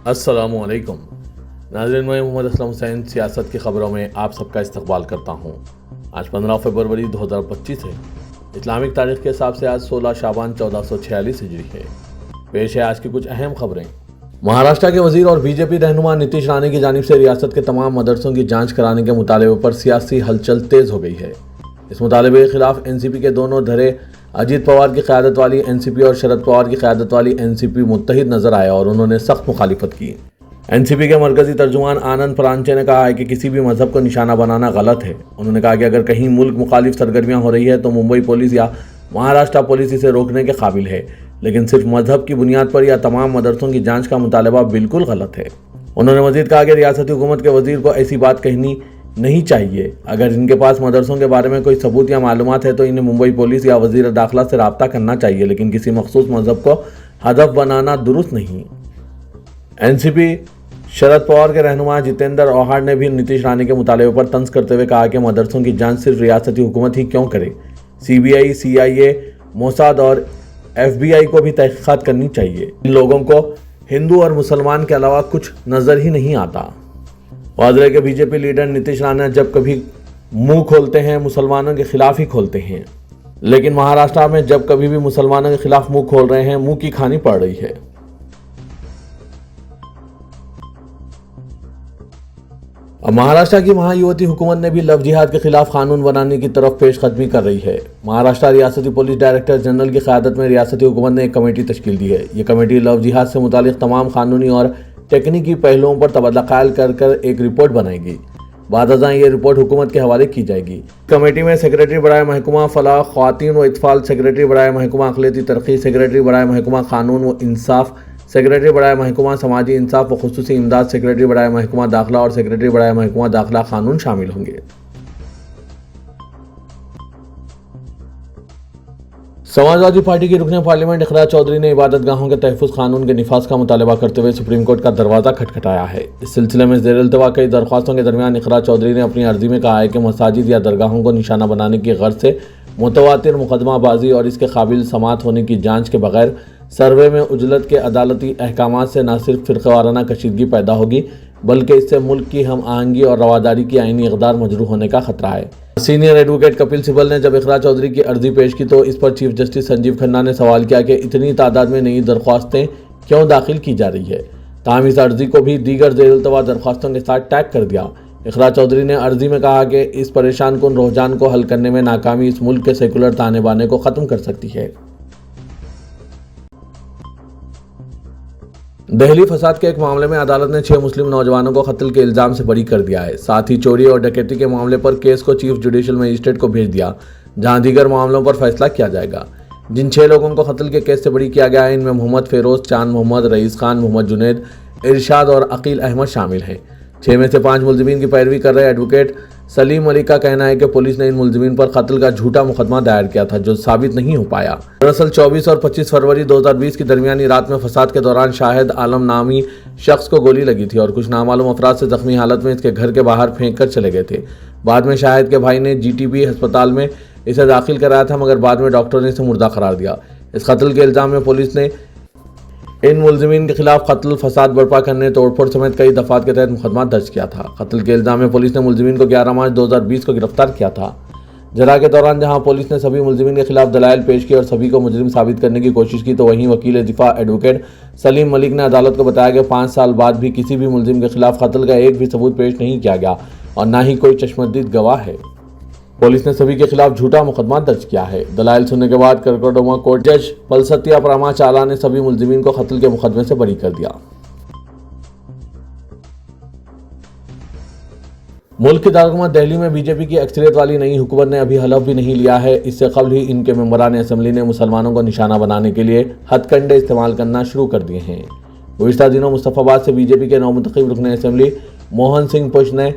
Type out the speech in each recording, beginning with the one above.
السلام علیکم ناظرین، میں محمد اسلم حسین سیاست کی خبروں میں آپ سب کا استقبال کرتا ہوں۔ آج 15 فروری 2025 ہے۔ اسلامک تاریخ کے حساب سے آج 16 شعبان 1446 ہجری ہے۔ پیش ہے آج کی کچھ اہم خبریں۔ مہاراشٹر کے وزیر اور بی جے پی رہنما نتیش رانی کی جانب سے ریاست کے تمام مدرسوں کی جانچ کرانے کے مطالبے پر سیاسی ہلچل تیز ہو گئی ہے۔ اس مطالبے کے خلاف این سی پی کے دونوں دھڑے اجیت پوار کی قیادت والی این سی پی اور شرد پوار کی قیادت والی این سی پی متحد نظر آئے اور انہوں نے سخت مخالفت کی۔ این سی پی کے مرکزی ترجمان آنند پرانچے نے کہا ہے کہ کسی بھی مذہب کو نشانہ بنانا غلط ہے۔ انہوں نے کہا کہ اگر کہیں ملک مخالف سرگرمیاں ہو رہی ہے تو ممبئی پولیس یا مہاراشٹر پولیس اسے روکنے کے قابل ہے، لیکن صرف مذہب کی بنیاد پر یا تمام مدرسوں کی جانچ کا مطالبہ بالکل غلط ہے۔ انہوں نے مزید کہا کہ ریاستی حکومت کے وزیر کو ایسی بات کہنی نہیں چاہیے۔ اگر ان کے پاس مدرسوں کے بارے میں کوئی ثبوت یا معلومات ہے تو انہیں ممبئی پولیس یا وزیر داخلہ سے رابطہ کرنا چاہیے، لیکن کسی مخصوص مذہب کو ہدف بنانا درست نہیں۔ این سی پی شرد پوار کے رہنما جتیندر اوہاڑ نے بھی نتیش رانی کے مطالبے پر طنز کرتے ہوئے کہا کہ مدرسوں کی جانچ صرف ریاستی حکومت ہی کیوں کرے، سی بی آئی، سی آئی اے، موساد اور ایف بی آئی کو بھی تحقیقات کرنی چاہیے۔ ان لوگوں کو ہندو اور مسلمان کے علاوہ کچھ نظر ہی نہیں آتا۔ واضح ہے کہ BJP leader Nitesh Rane جب کبھی منہ کھولتے ہیں مسلمانوں کے خلاف ہی کھولتے ہیں، لیکن مہاراشٹر میں جب کبھی بھی مسلمانوں کے خلاف منہ کھول رہے ہیں منہ کی کھانی پڑ رہی ہے۔ اب مہاراشٹر کی مہایوتی حکومت نے بھی لو جہاد کے خلاف قانون بنانے کی طرف پیش قدمی کر رہی ہے۔ مہاراشٹر ریاستی پولیس ڈائریکٹر جنرل کی قیادت میں ریاستی حکومت نے ایک کمیٹی تشکیل دی ہے۔ یہ کمیٹی لو جہاد سے متعلق تمام قانونی اور تکنیکی پہلوؤں پر تبادلہ خیال کر ایک رپورٹ بنائے گی۔ بعد ازاں یہ رپورٹ حکومت کے حوالے کی جائے گی۔ کمیٹی میں سیکریٹری برائے محکمہ فلاح خواتین و اطفال، سیکریٹری برائے محکمہ اقلیتی ترقی، سیکریٹری برائے محکمہ قانون و انصاف، سیکریٹری برائے محکمہ سماجی انصاف و خصوصی امداد، سیکریٹری برائے محکمہ داخلہ اور سیکریٹری برائے محکمہ داخلہ قانون شامل ہوں گے۔ سماجوادی پارٹی کی رکن پارلیمنٹ اخراج چودھری نے عبادت گاہوں کے تحفظ قانون کے نفاذ کا مطالبہ کرتے ہوئے سپریم کورٹ کا دروازہ کھٹکھٹایا ہے۔ اس سلسلے میں زیر التوا کئی درخواستوں کے درمیان اخراج چودھری نے اپنی عرضی میں کہا ہے کہ مساجد یا درگاہوں کو نشانہ بنانے کی غرض سے متواتر مقدمہ بازی اور اس کے قابل سماعت ہونے کی جانچ کے بغیر سروے میں عجلت کے عدالتی احکامات سے نہ صرف فرقہ وارانہ کشیدگی پیدا ہوگی بلکہ اس سے ملک کی ہم آہنگی اور رواداری کی آئینی اقدار مجروح ہونے کا خطرہ ہے۔ سینئر ایڈوکیٹ کپل سبل نے جب اخراج چودھری کی عرضی پیش کی تو اس پر چیف جسٹس سنجیو کھنہ نے سوال کیا کہ اتنی تعداد میں نئی درخواستیں کیوں داخل کی جا رہی ہے۔ تاہم اس عرضی کو بھی دیگر زیر التوا درخواستوں کے ساتھ ٹیگ کر دیا۔ اخراج چودھری نے عرضی میں کہا کہ اس پریشان کن رجحان کو حل کرنے میں ناکامی اس ملک کے سیکولر تانے بانے کو ختم کر سکتی ہے۔ دہلی فساد کے ایک معاملے میں عدالت نے 6 مسلم نوجوانوں کو قتل کے الزام سے بری کر دیا ہے۔ ساتھ ہی چوری اور ڈکیتی کے معاملے پر کیس کو چیف جوڈیشل مجسٹریٹ کو بھیج دیا، جہاں دیگر معاملوں پر فیصلہ کیا جائے گا۔ جن 6 لوگوں کو قتل کے کیس سے بری کیا گیا ہے ان میں محمد فیروز، چاند محمد، رئیس خان، محمد جنید، ارشاد اور عقیل احمد شامل ہیں۔ 6 میں سے 5 ملزمین کی پیروی کر رہے ایڈوکیٹ سلیم علی کا کہنا ہے کہ پولیس نے ان ملزمین پر قتل کا جھوٹا مقدمہ دائر کیا تھا جو ثابت نہیں ہو پایا۔ دراصل 24 اور 25 فروری 2020 کی درمیانی رات میں فساد کے دوران شاہد عالم نامی شخص کو گولی لگی تھی اور کچھ نامعلوم افراد سے زخمی حالت میں اس کے گھر کے باہر پھینک کر چلے گئے تھے۔ بعد میں شاہد کے بھائی نے جی ٹی بی ہسپتال میں اسے داخل کرایا تھا مگر بعد میں ڈاکٹر نے اسے مردہ قرار دیا۔ اس قتل کے الزام میں پولیس نے ان ملزمین کے خلاف قتل، فساد برپا کرنے، توڑ پھوڑ سمیت کئی دفعات کے تحت مقدمہ درج کیا تھا۔ قتل کے الزام میں پولیس نے ملزمین کو 11 مارچ 2020 کو گرفتار کیا تھا۔ جرا کے دوران جہاں پولیس نے سبھی ملزمین کے خلاف دلائل پیش کی اور سبھی کو مجرم ثابت کرنے کی کوشش کی تو وہیں وکیل دفاع ایڈوکیٹ سلیم ملک نے عدالت کو بتایا کہ 5 سال بعد بھی کسی بھی ملزم کے خلاف قتل کا ایک بھی ثبوت پیش نہیں کیا گیا اور نہ ہی کوئی چشمدید گواہ ہے۔ پولیس نے سبھی کے خلاف جھوٹا مقدمہ درج کیا ہے۔ دلائل سننے کے بعد کرکوڈوما کورٹ جج پلستیا پراما چالا نے سبھی ملزمین کو قتل کے مقدمے سے بری کر دیا۔ ملک کی دارالحکومت دہلی میں بی جے پی کی اکثریت والی نئی حکومت نے ابھی حلف بھی نہیں لیا ہے۔ اس سے قبل ہی ان کے ممبران اسمبلی نے مسلمانوں کو نشانہ بنانے کے لیے ہتھ کنڈے استعمال کرنا شروع کر دیے ہیں۔ گزشتہ دنوں مظفر آباد سے بی جے پی کے نومنتخب رکن اسمبلی موہن سنگھ پش نے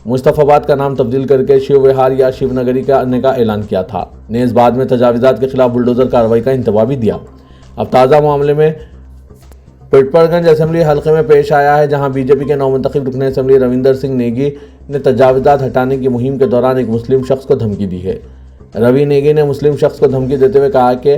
مظفر آباد کا نام تبدیل کر کے شیو وہار یا شیو نگری کرنے کا اعلان کیا تھا۔ نیز بعد میں تجاوزات کے خلاف بلڈوزر کارروائی کا انتباہ بھی دیا۔ اب تازہ معاملے میں پٹپر گنج اسمبلی حلقے میں پیش آیا ہے جہاں بی جے پی کے نومنتخب رکن اسمبلی روندر سنگھ نیگی نے تجاوزات ہٹانے کی مہم کے دوران ایک مسلم شخص کو دھمکی دی ہے۔ روی نیگی نے مسلم شخص کو دھمکی دیتے ہوئے کہا کہ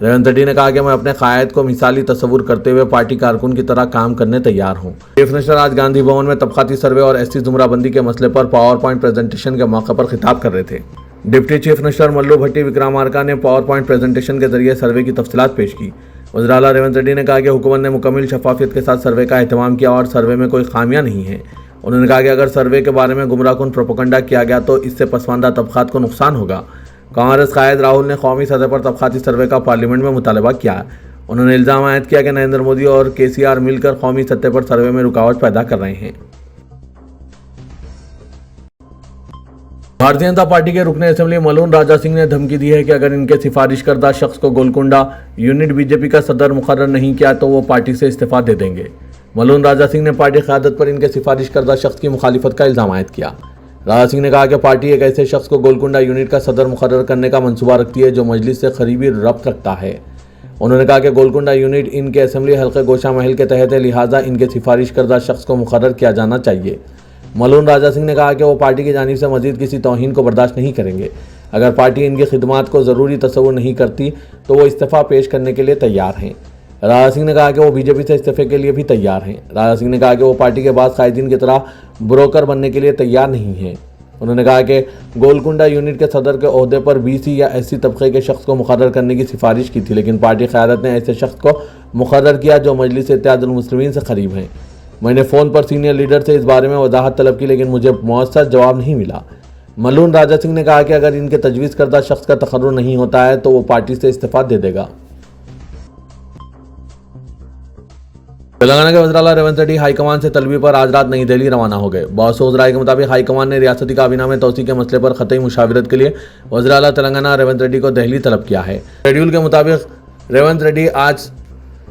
ریونت ریڈی نے کہا کہ میں اپنے قائد کو مثالی تصور کرتے ہوئے پارٹی کارکن کی طرح کام کرنے تیار ہوں۔ چیف منسٹر آج گاندھی بھون میں طبقاتی سروے اور ایس ٹی زمرہ بندی کے مسئلے پر پاور پوائنٹ پریزنٹیشن کے موقع پر خطاب کر رہے تھے۔ ڈپٹی چیف منسٹر ملو بھٹی وکرامارکا نے پاور پوائنٹ پریزنٹیشن کے ذریعے سروے کی تفصیلات پیش کی۔ وزیر اعلیٰ ریونت ریڈی نے کہا کہ حکومت نے مکمل شفافیت کے ساتھ سروے کا اہتمام کیا اور سروے میں کوئی خامیاں نہیں ہیں۔ انہوں نے کہا کہ اگر سروے کے بارے میں گمراہ کن پروپیگنڈا کیا گیا تو اس سے پسماندہ طبقات کو نقصان ہوگا۔ کانگریس قائد راہل نے قومی سطح پر طبقاتی سروے کا پارلیمنٹ میں مطالبہ کیا۔ انہوں نے الزام عائد کیا کہ نریندر مودی اور کے سی آر مل کر قومی سطح پر سروے میں رکاوٹ پیدا کر رہے ہیں۔ بھارتیہ جنتا پارٹی کے رکن اسمبلی ملون راجا سنگھ نے دھمکی دی ہے کہ اگر ان کے سفارش کردہ شخص کو گولکنڈہ یونٹ بی جے پی کا صدر مقرر نہیں کیا تو وہ پارٹی سے استعفیٰ دے دیں گے۔ ملون راجا سنگھ نے پارٹی قیادت پر ان کے سفارش کردہ شخص کی مخالفت کا الزام عائد کیا۔ راجا سنگھ نے کہا کہ پارٹی ایک ایسے شخص کو گولکنڈہ یونٹ کا صدر مقرر کرنے کا منصوبہ رکھتی ہے جو مجلس سے قریبی ربط رکھتا ہے۔ انہوں نے کہا کہ گولکنڈہ یونٹ ان کے اسمبلی حلقے گوشہ محل کے تحت ہے، لہٰذا ان کے سفارش کردہ شخص کو مقرر کیا جانا چاہیے۔ ملون راجا سنگھ نے کہا کہ وہ پارٹی کی جانب سے مزید کسی توہین کو برداشت نہیں کریں گے۔ اگر پارٹی ان کی خدمات کو ضروری تصور نہیں کرتی تو وہ استعفیٰ پیش کرنے کے لیے تیار ہیں۔ راجا سنگھ نے کہا کہ وہ بی جے پی سے استعفے کے لیے بھی تیار ہیں۔ راجا سنگھ نے کہا کہ وہ پارٹی کے بعض قائدین کی طرح بروکر بننے کے لیے تیار نہیں ہیں۔ انہوں نے کہا کہ گولکنڈہ یونٹ کے صدر کے عہدے پر بی سی یا ایس سی طبقے کے شخص کو مقرر کرنے کی سفارش کی تھی، لیکن پارٹی قیادت نے ایسے شخص کو مقرر کیا جو مجلس اتحاد المسلمین سے قریب ہیں۔ میں نے فون پر سینئر لیڈر سے اس بارے میں وضاحت طلب کی لیکن مجھے مؤثر جواب نہیں ملا۔ ملون راجا سنگھ نے کہا کہ اگر ان کے تجویز کردہ شخص کا تقرر نہیں ہوتا ہے تو وہ پارٹی سے استعفیٰ دے دے گا۔ تلنگانہ کے وزیر اعلیٰ ریونت ریڈی ہائی کمان سے طلبی پر آج رات نئی دہلی روانہ ہو گئے۔ بہت سے وزراء کے مطابق ہائی کمان نے ریاستی کابینہ میں توسیع کے مسئلے پر قطعی مشاورت کے لیے وزیر اعلیٰ تلنگانہ ریونت ریڈی کو دہلی طلب کیا ہے۔ شیڈیول کے مطابق ریونت ریڈی آج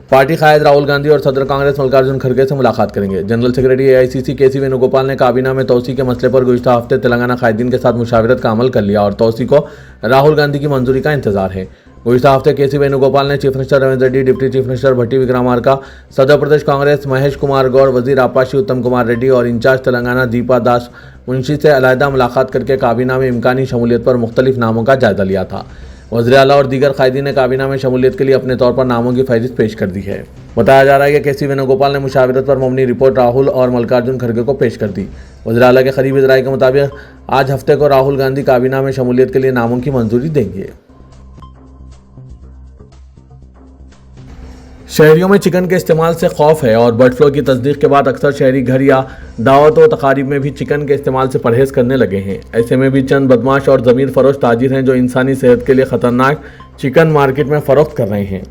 پارٹی قائد راہل گاندھی اور صدر کانگریس ملکارجن کھڑگے سے ملاقات کریں گے۔ جنرل سیکریٹری اے آئی سی سی کے سی وینوگوپال نے کابینہ میں توسیع کے مسئلے پر گزشتہ ہفتے تلنگانہ قائدین کے ساتھ مشاورت کا عمل کر لیا اور توسیع کو راہل گاندھی کی منظوری کا انتظار ہے۔ گزشتہ ہفتے کے سی وینوگوپال نے chief minister Revanth Reddy, deputy chief minister Bhatti Vikramarka, صدر پردیش کانگریس مہیش کمار گوڑ، وزیر آبپاشی اتم کمار ریڈی اور انچارج تلنگانہ دیپا داس منشی سے علیحدہ ملاقات کر کے کابینہ میں امکانی شمولیت پر مختلف ناموں کا جائزہ لیا تھا۔ وزیر اعلیٰ اور دیگر قائدین نے کابینہ میں شمولیت کے لیے اپنے طور پر ناموں کی فہرست پیش کر دی ہے۔ بتایا جا رہا ہے کہ سی وینوگوپال نے مشاورت پر مبنی رپورٹ راہل اور ملکارجن کھڑگے کو پیش کر دی۔ وزیر اعلیٰ کے قریبی ذرائع کے مطابق آج ہفتے کو راہل گاندھی کابینہ میں شمولیت کے لیے ناموں کی منظوری دیں گے۔ شہریوں میں چکن کے استعمال سے خوف ہے اور برڈ فلو کی تصدیق کے بعد اکثر شہری گھر یا دعوت و تقاریب میں بھی چکن کے استعمال سے پرہیز کرنے لگے ہیں۔ ایسے میں بھی چند بدماش اور ضمیر فروش تاجر ہیں جو انسانی صحت کے لیے خطرناک چکن مارکیٹ میں فروخت کر رہے ہیں۔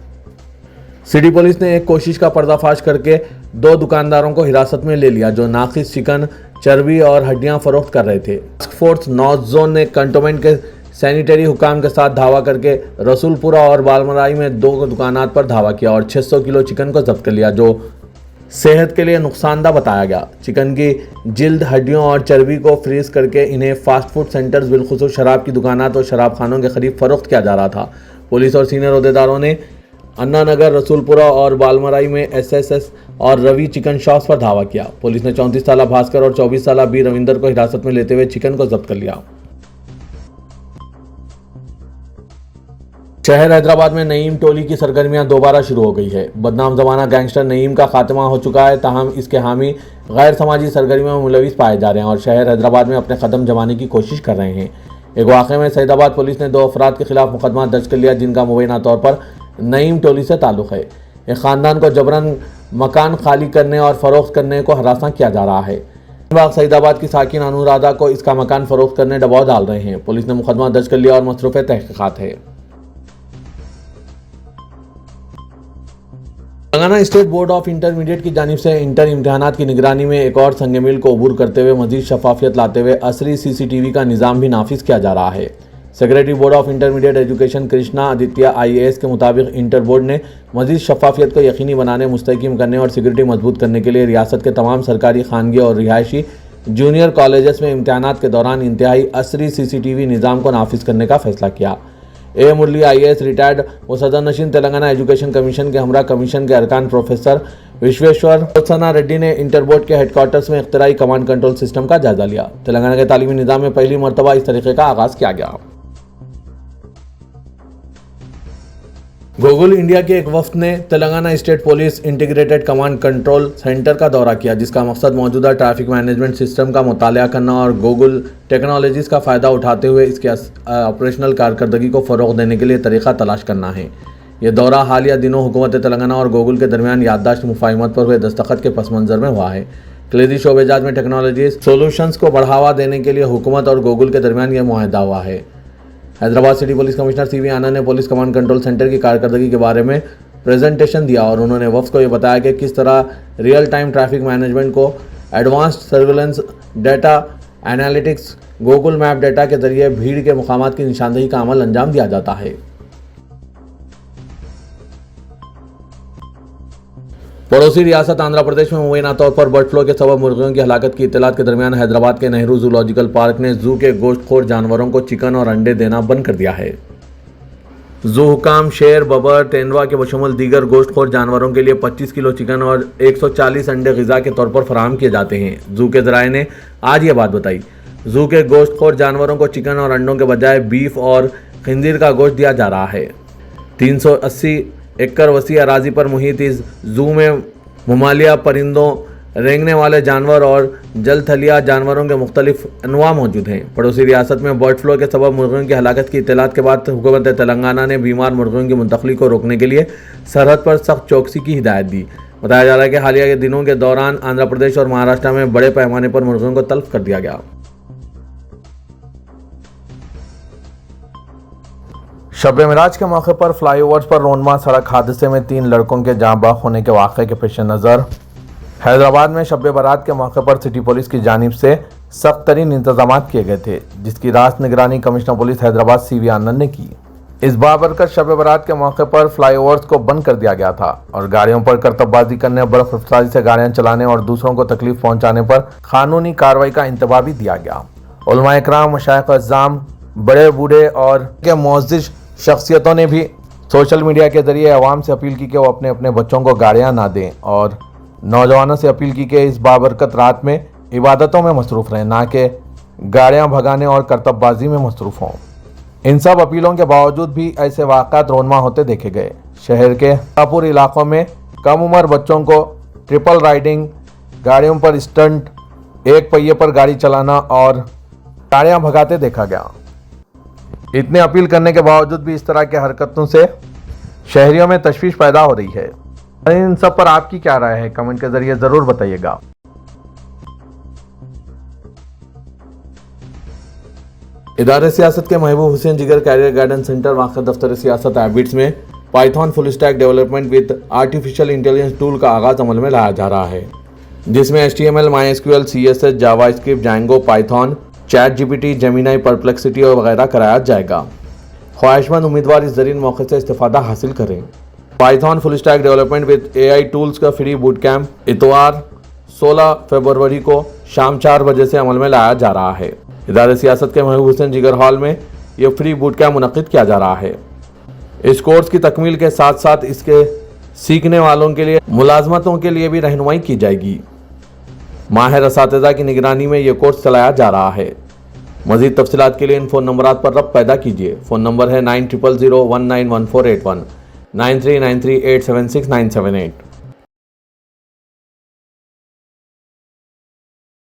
سٹی پولیس نے ایک کوشش کا پردہ فاش کر کے 2 دکانداروں کو حراست میں لے لیا جو ناقص چکن، چربی اور ہڈیاں فروخت کر رہے تھے۔ ٹاسک فورس نارتھ زون نے کنٹونمنٹ کے سینیٹری حکام کے ساتھ دھاوا کر کے رسول پورہ اور بالمرائی میں 2 دکانات پر دھاوا کیا اور 600 کلو چکن کو ضبط کر لیا جو صحت کے لیے نقصان دہ بتایا گیا۔ چکن کی جلد، ہڈیوں اور چربی کو فریز کر کے انہیں فاسٹ فوڈ سینٹرز بالخصوص شراب کی دکانات اور شراب خانوں کے قریب فروخت کیا جا رہا تھا۔ پولیس اور سینئر عہدیداروں نے انا نگر، رسول پورہ اور بالمرائی میں ایس ایس ایس اور روی چکن شاپس پر دھاوا کیا۔ پولیس نے 34 سالہ بھاسکر اور 24 سالہ بی رویندر کو حراست میں لیتے ہوئے چکن کو ضبط کر لیا۔ شہر حیدرآباد میں نعیم ٹولی کی سرگرمیاں دوبارہ شروع ہو گئی ہے۔ بدنام زمانہ گینگسٹر نعیم کا خاتمہ ہو چکا ہے، تاہم اس کے حامی غیر سماجی سرگرمیوں میں ملوث پائے جا رہے ہیں اور شہر حیدرآباد میں اپنے قدم جمانے کی کوشش کر رہے ہیں۔ ایک واقعے میں سعید آباد پولیس نے 2 افراد کے خلاف مقدمہ درج کر لیا جن کا مبینہ طور پر نعیم ٹولی سے تعلق ہے۔ ایک خاندان کو جبراً مکان خالی کرنے اور فروخت کرنے کو ہراساں کیا جا رہا ہے۔ سعید آباد کی ساکن انورادھا کو اس کا مکان فروخت کرنے دباؤ ڈال رہے ہیں۔ پولیس نے مقدمہ درج کر لیا اور مصروف تحقیقات ہے۔ Telangana state board of intermediate کی جانب سے انٹر امتحانات کی نگرانی میں ایک اور سنگ میل کو عبور کرتے ہوئے مزید شفافیت لاتے ہوئے عصری سی سی ٹی وی کا نظام بھی نافذ کیا جا رہا ہے۔ Secretary board of intermediate education Krishna Aditya I A S کے مطابق انٹر بورڈ نے مزید شفافیت کو یقینی بنانے، مستحکم کرنے اور سیکورٹی مضبوط کرنے کے لیے ریاست کے تمام سرکاری، خانگی اور رہائشی جونیئر کالجز میں امتحانات کے دوران انتہائی عصری سی سی ٹی وی نظام کو نافذ کرنے کا فیصلہ کیا۔ اے مرلی آئی اے ایس ریٹائرڈ و صدر نشین تلنگانہ ایجوکیشن کمیشن کے ہمراہ کمیشن کے ارکان پروفیسر وشویشور پرسنا ریڈی نے انٹر بورڈ کے ہیڈ کوارٹرز میں اختراعی کمانڈ کنٹرول سسٹم کا جائزہ لیا۔ تلنگانہ کے تعلیمی نظام میں پہلی مرتبہ اس طریقے کا آغاز کیا گیا۔ گوگل انڈیا کے ایک وفد نے Telangana state police integrated command control centre کا دورہ کیا، جس کا مقصد موجودہ ٹریفک مینجمنٹ سسٹم کا مطالعہ کرنا اور گوگل ٹیکنالوجیز کا فائدہ اٹھاتے ہوئے اس کے آپریشنل کارکردگی کو فروغ دینے کے لیے طریقہ تلاش کرنا ہے۔ یہ دورہ حالیہ دنوں حکومت تلنگانہ اور گوگل کے درمیان یادداشت مفاہمت پر ہوئے دستخط کے پس منظر میں ہوا ہے۔ کلیدی شعبے جات میں ٹیکنالوجیز سولوشنز کو بڑھاوا دینے کے لیے حکومت اور گوگل کے درمیان یہ معاہدہ ہوا ہے۔ حیدرآباد سٹی پولیس کمشنر سی وی آنند نے پولیس کمانڈ کنٹرول سینٹر کی کارکردگی کے بارے میں پریزنٹیشن دیا اور انہوں نے وفد کو یہ بتایا کہ کس طرح ریئل ٹائم ٹریفک مینجمنٹ کو advanced surveillance data analytics Google map data کے ذریعے بھیڑ کے مقامات کی نشاندہی کا عمل انجام دیا جاتا ہے۔ پڑوسی ریاست آندھرا پردیش میں مبینہ طور پر برڈ فلو کے سبب مرغیوں کی ہلاکت کی اطلاعات کے درمیان حیدرآباد کے نہرو زولوجیکل پارک نے زو کے گوشت خور جانوروں کو چکن اور انڈے دینا بند کر دیا ہے۔ زو حکام شیر، ببر، تیندوا کے بشمول دیگر گوشت خور جانوروں کے لیے 25 کلو چکن اور 140 انڈے غذا کے طور پر فراہم کیے جاتے ہیں۔ زو کے ذرائع نے آج یہ بات بتائی۔ زو کے گوشت خور جانوروں کو چکن اور انڈوں کے بجائے بیف اور خنزیر کا گوشت دیا جا رہا ہے۔ 380 ایکڑ وسیع اراضی پر محیط اس زو میں ممالیہ پرندوں، رینگنے والے جانور اور جل تھلیا جانوروں کے مختلف انواع موجود ہیں۔ پڑوسی ریاست میں برڈ فلو کے سبب مرغیوں کی ہلاکت کی اطلاعات کے بعد حکومت تلنگانہ نے بیمار مرغیوں کی منتقلی کو روکنے کے لیے سرحد پر سخت چوکسی کی ہدایت دی۔ بتایا جا رہا ہے کہ حالیہ کے دنوں کے دوران آندھرا پردیش اور مہاراشٹر میں بڑے پیمانے پر مرغیوں کو تلف کر دیا گیا۔ شب معراج کے موقع پر فلائی اوورز پر رونما سڑک حادثے میں 3 لڑکوں کے جاں بحق ہونے کے واقعے کے پیش نظر حیدرآباد میں شب برات کے موقع پر سٹی پولیس کی جانب سے سخت ترین انتظامات کیے گئے تھے، جس کی راست نگرانی کمشنر پولیس حیدرآباد سی وی آنند نے کی۔ اس بابرکت شب برات کے موقع پر فلائی اوورز کو بند کر دیا گیا تھا اور گاڑیوں پر کرتب بازی کرنے، برف رفتاری سے گاڑیاں چلانے اور دوسروں کو تکلیف پہنچانے پر قانونی کارروائی کا انتباہ بھی دیا گیا۔ علماء اکرام، مشائخ اعظام، بڑے بوڑھے اور کے معزز شخصیتوں نے بھی سوشل میڈیا کے ذریعے عوام سے اپیل کی کہ وہ اپنے اپنے بچوں کو گاڑیاں نہ دیں اور نوجوانوں سے اپیل کی کہ اس بابرکت رات میں عبادتوں میں مصروف رہیں، نہ کہ گاڑیاں بھگانے اور کرتب بازی میں مصروف ہوں۔ ان سب اپیلوں کے باوجود بھی ایسے واقعات رونما ہوتے دیکھے گئے۔ شہر کے پور علاقوں میں کم عمر بچوں کو ٹرپل رائڈنگ، گاڑیوں پر اسٹنٹ، ایک پہیے پر گاڑی چلانا اور گاڑیاں بھگاتے دیکھا گیا۔ اتنے اپیل کرنے کے باوجود بھی اس طرح کی حرکتوں سے شہریوں میں تشویش پیدا ہو رہی ہے۔ ان سب پر آپ کی کیا رائے ہے؟ کمنٹ کے ذریعے ضرور بتائیے گا۔ ادارے سیاست کے محبوب حسین جگر کیریئر گائیڈنس سینٹر واقع دفتر سیاست ایبٹس میں Python full stack development with artificial intelligence tool کا آغاز عمل میں لایا جا رہا ہے، جس میں HTML، MySQL، CSS، JavaScript, Django, Python, chat GPT، Gemini, Perplexity اور وغیرہ کرایا جائے گا۔ خواہش مند امیدوار اس زرین موقع سے استفادہ حاصل کریں۔ Python full stack development with AI tools کا فری بوٹ کیمپ اتوار 16 فروری کو شام 4 بجے سے عمل میں لایا جا رہا ہے۔ ادارے سیاست کے محبوب حسین جگر ہال میں یہ فری بوٹ کیمپ منعقد کیا جا رہا ہے۔ اس کورس کی تکمیل کے ساتھ ساتھ اس کے سیکھنے والوں کے لیے ملازمتوں کے لیے بھی رہنمائی کی جائے گی۔ ماہر اساتذہ کی نگرانی میں یہ کورس چلایا جا رہا ہے۔ مزید تفصیلات کے لیے ان فون نمبرات پر ربط پیدا کیجیے۔ فون نمبر ہے 9000191481 9393876978۔